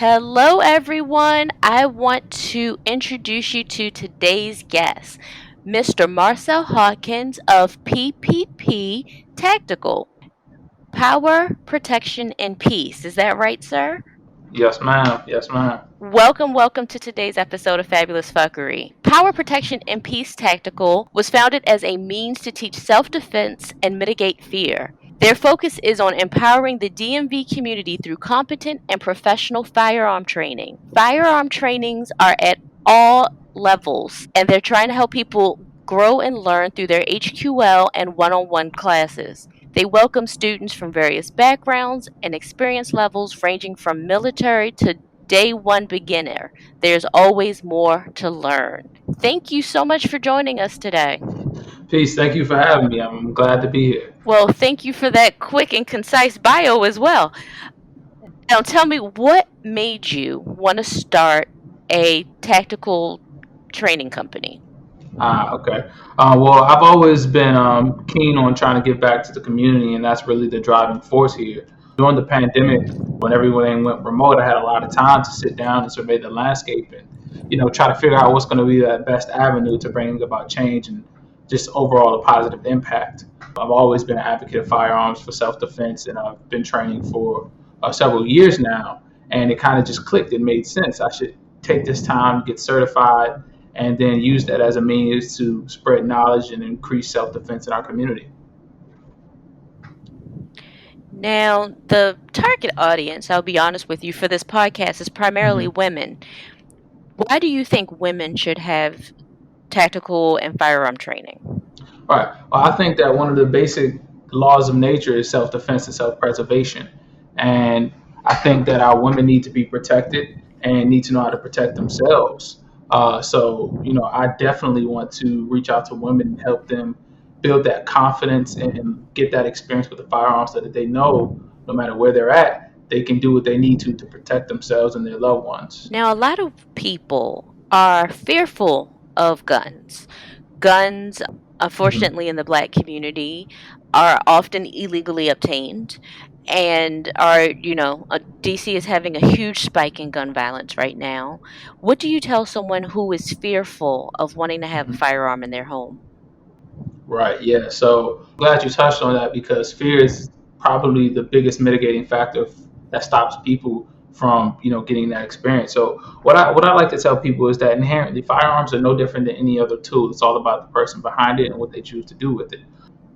Hello, everyone. I want to introduce you to today's guest, Mr. Marcell Hawkins of PPP Tactical Power, Protection, and Peace. Is that right, sir? Yes, ma'am. Yes, ma'am. Welcome to today's episode of Fabulous Fuckery. Power Protection and Peace Tactical was founded as a means to teach self defense and mitigate fear. Their focus is on empowering the DMV community through competent and professional firearm training. Firearm trainings are at all levels, and they're trying to help people grow and learn through their HQL and one on one classes. They welcome students from various backgrounds and experience levels ranging from military to day one beginner. There's always more to learn. Thank you so much for joining us today. Peace. Thank you for having me. I'm glad to be here. Well, thank you for that quick and concise bio as well. Now, tell me what made you want to start a tactical training company? Okay. Well, I've always been keen on trying to give back to the community, and that's really the driving force here. During the pandemic, when everything went remote, I had a lot of time to sit down and survey the landscape and, try to figure out what's going to be that best avenue to bring about change and just overall a positive impact. I've always been an advocate of firearms for self-defense, and I've been training for several years now, and it kind of just clicked. It made sense. I should take this time, get certified, and then use that as a means to spread knowledge and increase self-defense in our community. Now, the target audience, I'll be honest with you, for this podcast is primarily Mhm. women. Why do you think women should have tactical and firearm training? All right. Well, I think that one of the basic laws of nature is self-defense and self-preservation, and I think that our women need to be protected and need to know how to protect themselves. So, I definitely want to reach out to women and help them build that confidence and get that experience with the firearms so that they know no matter where they're at, they can do what they need to protect themselves and their loved ones. Now, a lot of people are fearful of guns. Guns, Mhm. unfortunately, in the black community, are often illegally obtained and DC is having a huge spike in gun violence right now. What do you tell someone who is fearful of wanting to have a Mhm. firearm in their home? Right, yeah. So glad you touched on that because fear is probably the biggest mitigating factor that stops people from, getting that experience. So what I like to tell people is that inherently firearms are no different than any other tool. It's all about the person behind it and what they choose to do with it.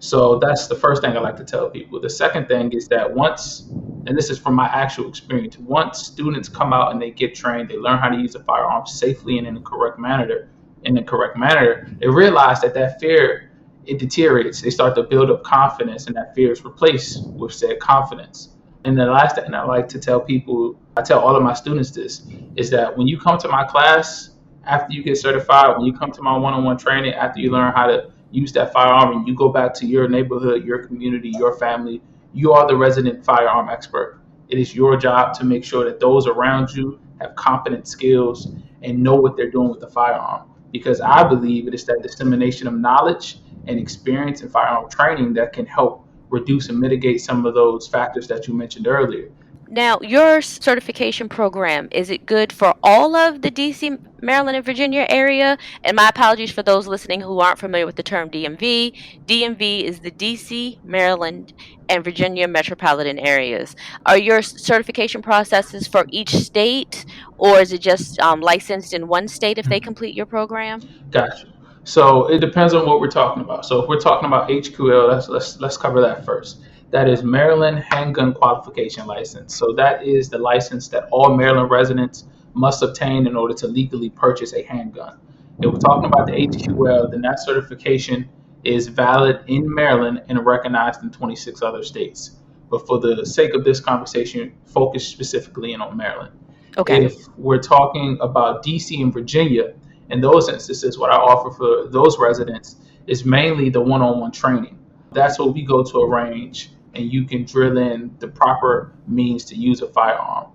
So that's the first thing I like to tell people. The second thing is that once, and this is from my actual experience, once students come out and they get trained, they learn how to use a firearm safely and in the correct manner, they realize that fear, it deteriorates. They start to build up confidence, and that fear is replaced with said confidence. And the last thing I like to tell people, I tell all of my students this, is that when you come to my class after you get certified, when you come to my one-on-one training, after you learn how to use that firearm and you go back to your neighborhood, your community, your family, you are the resident firearm expert. It is your job to make sure that those around you have competent skills and know what they're doing with the firearm. Because I believe it is that dissemination of knowledge and experience in firearm training that can help reduce and mitigate some of those factors that you mentioned earlier. Now, your certification program, is it good for all of the DC, Maryland, and Virginia area? And my apologies for those listening who aren't familiar with the term DMV. DMV is the DC, Maryland, and Virginia metropolitan areas. Are your certification processes for each state, or is it just licensed in one state if they complete your program? Gotcha. So it depends on what we're talking about. So if we're talking about HQL, let's cover that first. That is Maryland Handgun Qualification License. So that is the license that all Maryland residents must obtain in order to legally purchase a handgun. If we're talking about the HQL, then that certification is valid in Maryland and recognized in 26 other states. But for the sake of this conversation, focus specifically in on Maryland. Okay. If we're talking about DC and Virginia, in those instances, what I offer for those residents is mainly the one-on-one training. That's what we go to a range and you can drill in the proper means to use a firearm.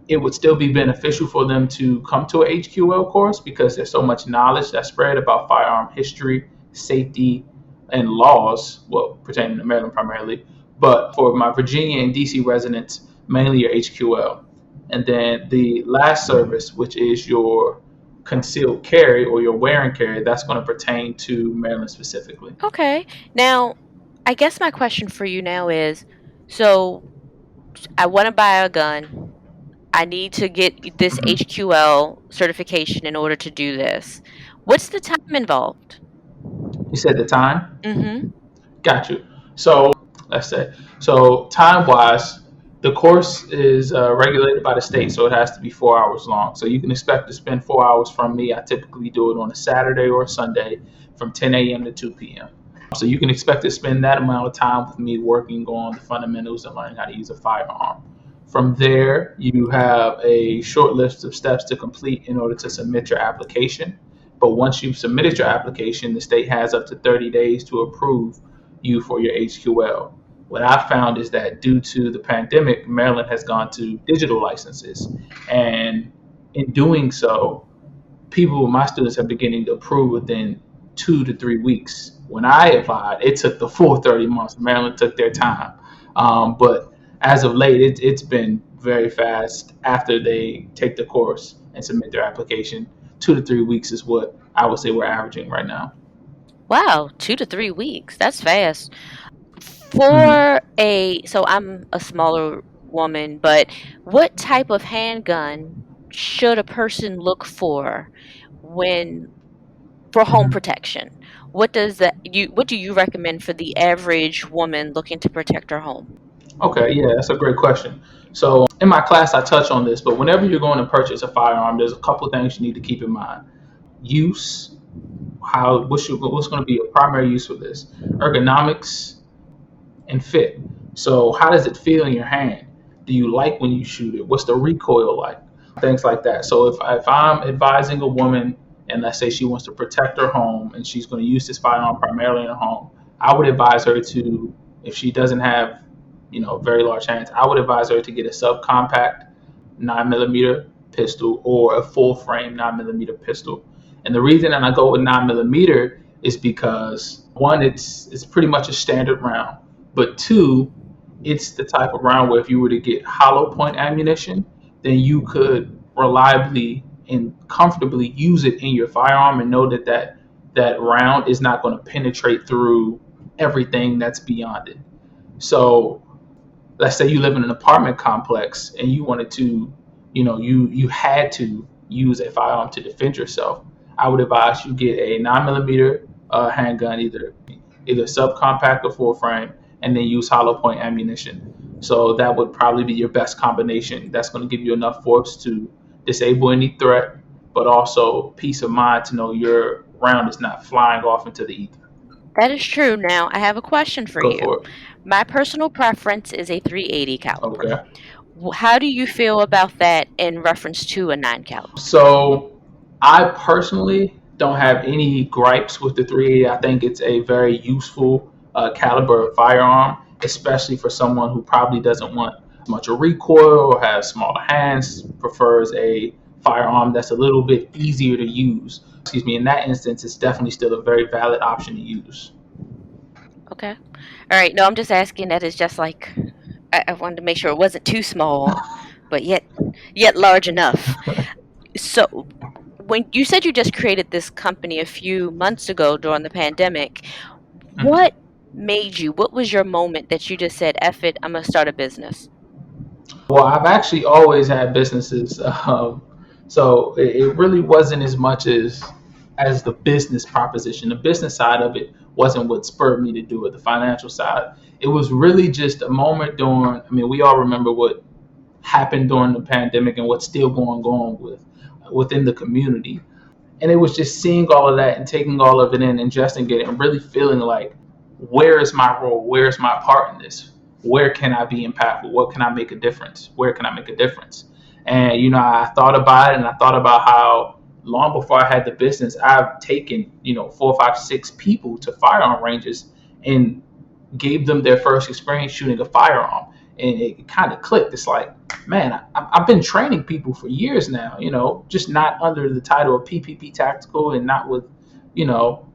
It would still be beneficial for them to come to a HQL course because there's so much knowledge that's spread about firearm history, safety, and laws, well, pertaining to Maryland primarily. But for my Virginia and DC residents, mainly your HQL. And then the last service, which is your concealed carry or your wear and carry, that's going to pertain to Maryland specifically. Okay. Now, I guess my question for you now is, so I want to buy a gun. I need to get this Hmm. HQL certification in order to do this. What's the time involved? You said the time? Mm-hmm. Got you. So let's say, so time wise, the course is regulated by the state, so it has to be 4 hours long. So you can expect to spend 4 hours from me. I typically do it on a Saturday or a Sunday from 10 a.m. to 2 p.m. So you can expect to spend that amount of time with me working on the fundamentals and learning how to use a firearm. From there, you have a short list of steps to complete in order to submit your application. But once you've submitted your application, the state has up to 30 days to approve you for your HQL. What I found is that due to the pandemic, Maryland has gone to digital licenses. And in doing so, people, my students, have beginning to approve within 2 to 3 weeks. When I applied, it took the full 30 months. Maryland took their time. But as of late, it's been very fast after they take the course and submit their application. 2 to 3 weeks is what I would say we're averaging right now. Wow, 2 to 3 weeks. That's fast. Hmm. So I'm a smaller woman, but what type of handgun should a person look for when for home Hmm. protection? What do you recommend for the average woman looking to protect her home? Okay, yeah, that's a great question. So in my class, I touch on this, but whenever you're going to purchase a firearm, there's a couple of things you need to keep in mind. Use, what's going to be your primary use for this? Ergonomics and fit. So how does it feel in your hand? Do you like when you shoot it? What's the recoil like? Things like that. So if I'm advising a woman and let's say she wants to protect her home and she's going to use this firearm primarily in her home, I would advise her to, if she doesn't have, very large hands, I would advise her to get a subcompact 9 millimeter pistol or a full frame 9 millimeter pistol. And the reason that I go with 9 millimeter is because one, it's pretty much a standard round, but two, it's the type of round where if you were to get hollow point ammunition, then you could reliably and comfortably use it in your firearm and know that round is not going to penetrate through everything that's beyond it. So let's say you live in an apartment complex and you wanted to, you had to use a firearm to defend yourself. I would advise you get a 9 millimeter handgun, either subcompact or full frame, and then use hollow point ammunition. So that would probably be your best combination. That's going to give you enough force to disable any threat, but also peace of mind to know your round is not flying off into the ether. That is true. Now, I have a question for Go you. for it. My personal preference is a 380 caliber. Okay. How do you feel about that in reference to a 9 caliber? So I personally don't have any gripes with the 380. I think it's a very useful caliber of firearm, especially for someone who probably doesn't want much of recoil or has smaller hands, prefers a firearm that's a little bit easier to use. Excuse me, in that instance, it's definitely still a very valid option to use. Okay. All right. No, I'm just asking. That is just like I wanted to make sure it wasn't too small, but yet large enough. So, when you said you just created this company a few months ago during the pandemic, Mhm. what made you? What was your moment that you just said, "Eff it, I'm gonna start a business"? Well, I've actually always had businesses, so it really wasn't as much as the business proposition. The business side of it wasn't what spurred me to do it. The financial side, it was really just a moment during. I mean, we all remember what happened during the pandemic and what's still going on within the community. And it was just seeing all of that and taking all of it in, ingesting it, and really feeling like, where is my role? Where is my part in this? Where can I be impactful? What can I make a difference? Where can I make a difference? And I thought about it, and I thought about how long before I had the business, I've taken 4, 5, 6 people to firearm ranges and gave them their first experience shooting a firearm. And it kind of clicked. It's like, man, I've been training people for years now, just not under the title of PPP Tactical and not with,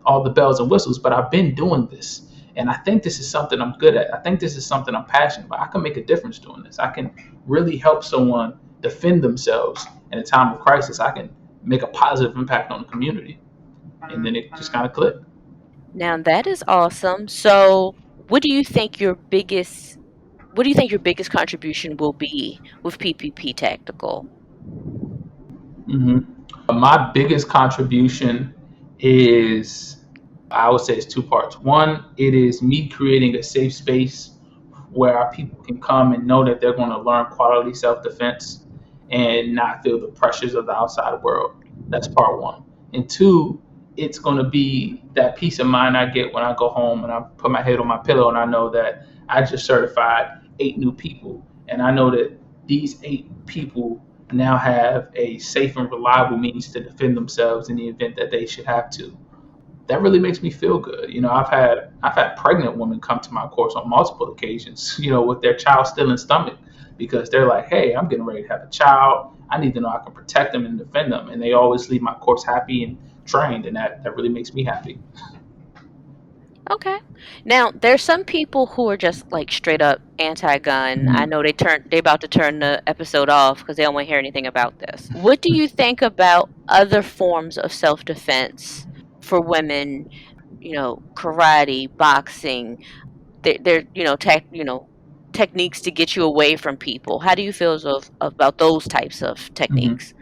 all the bells and whistles, but I've been doing this. And I think this is something I'm good at. I think this is something I'm passionate about. I can make a difference doing this. I can really help someone defend themselves in a time of crisis, I can make a positive impact on the community. And then it just kind of clicked. Now that is awesome. So, what do you think your biggest contribution will be with PPP Tactical? Hmm. My biggest contribution is, I would say, it's two parts. One, it is me creating a safe space where our people can come and know that they're going to learn quality self defense and not feel the pressures of the outside world. That's part one. And two, it's going to be that peace of mind I get when I go home and I put my head on my pillow and I know that I just certified 8 new people. And I know that these 8 people now have a safe and reliable means to defend themselves in the event that they should have to. That really makes me feel good. I've had pregnant women come to my course on multiple occasions, with their child still in stomach, because they're like, "Hey, I'm getting ready to have a child. I need to know I can protect them and defend them." And they always leave my course happy and trained, and that really makes me happy. Okay. Now, there's some people who are just like straight up anti-gun. I Mhm. know they about to turn the episode off because they don't want to hear anything about this. What do you think about other forms of self-defense for women? Karate, boxing. They're techniques to get you away from people. How do you feel about those types of Mhm. techniques?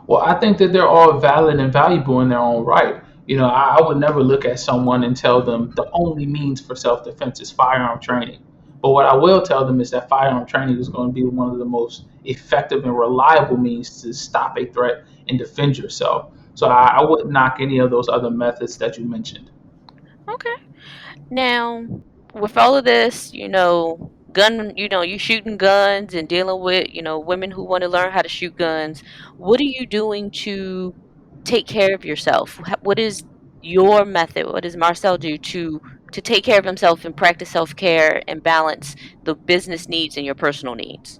Well, I think that they're all valid and valuable in their own right. I would never look at someone and tell them the only means for self defense is firearm training. But what I will tell them is that firearm training is going to be one of the most effective and reliable means to stop a threat and defend yourself. So I wouldn't knock any of those other methods that you mentioned. Okay. Now, with all of this, you shooting guns and dealing with, women who want to learn how to shoot guns. What are you doing to take care of yourself? What is your method? What does Marcel do to take care of himself and practice self-care and balance the business needs and your personal needs?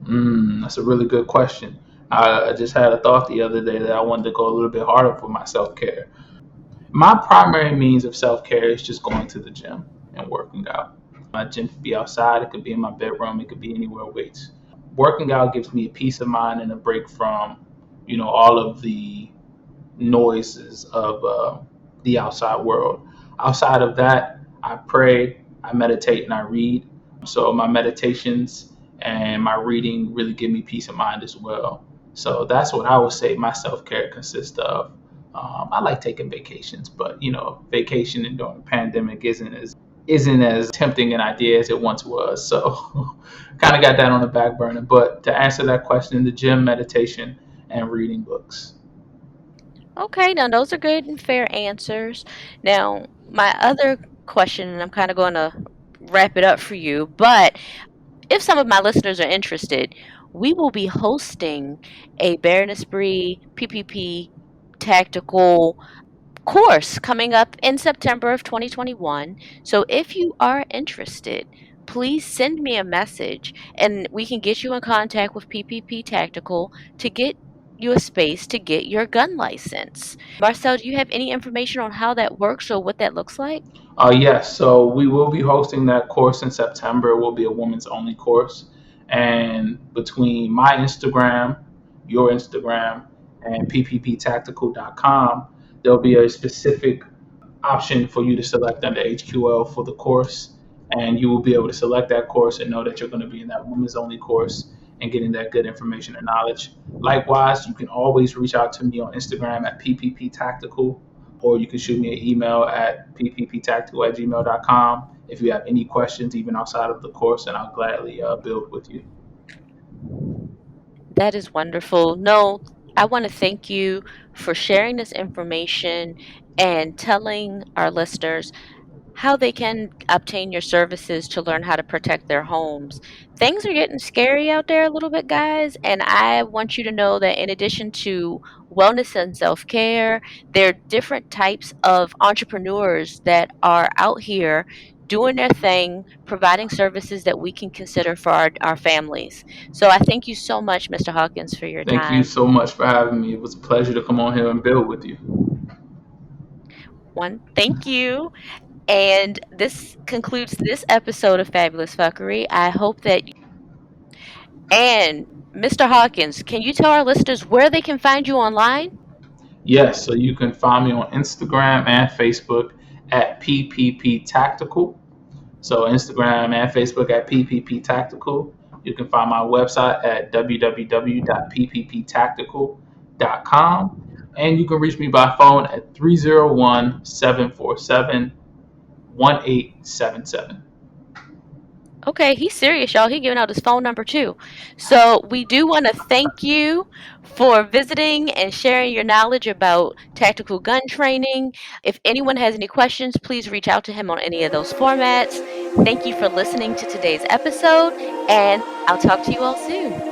That's a really good question. I just had a thought the other day that I wanted to go a little bit harder for my self care. My primary means of self care is just going to the gym and working out. My gym could be outside, it could be in my bedroom, it could be anywhere weights. Working out gives me a peace of mind and a break from, all of the noises of the outside world. Outside of that, I pray, I meditate, and I read. So my meditations and my reading really give me peace of mind as well. So that's what I would say my self care consists of. I like taking vacations, but vacationing during the pandemic isn't as tempting an idea as it once was. So kind of got that on the back burner. But to answer that question, the gym, meditation, and reading books. Okay, now those are good and fair answers. Now, my other question, and I'm kind of going to wrap it up for you, but if some of my listeners are interested, we will be hosting a Bear and Esprit PPP tactical course coming up in September of 2021. So if you are interested, please send me a message and we can get you in contact with PPP Tactical to get you a space to get your gun license. Marcel, do you have any information on how that works or what that looks like? Yes, so we will be hosting that course in September. It will be a women's only course. And between my Instagram, your Instagram, and ppptactical.com, there'll be a specific option for you to select under HQL for the course. And you will be able to select that course and know that you're going to be in that women's only course and getting that good information and knowledge. Likewise, you can always reach out to me on Instagram at ppptactical, or you can shoot me an email at ppptactical@gmail.com if you have any questions, even outside of the course, and I'll gladly build with you. That is wonderful. No, I want to thank you for sharing this information and telling our listeners how they can obtain your services to learn how to protect their homes. Things are getting scary out there a little bit, guys, and I want you to know that in addition to wellness and self care, there are different types of entrepreneurs that are out here doing their thing, providing services that we can consider for our families. So I thank you so much, Mr. Hawkins, for your Thank you time. so much for having me. It was a pleasure to come on here and build with you. Thank you. And this concludes this episode of Fabulous Fuckery. I hope that And Mr. Hawkins, can you tell our listeners where they can find you online? Yes, so you can find me on Instagram and Facebook at PPP Tactical. So Instagram and Facebook at PPP Tactical. You can find my website at www.ppptactical.com. And you can reach me by phone at 301-747-1877. Okay, he's serious, y'all. He giving out his phone number too. So we do want to thank you for visiting and sharing your knowledge about tactical gun training. If anyone has any questions, please reach out to him on any of those formats. Thank you for listening to today's episode, and I'll talk to you all soon.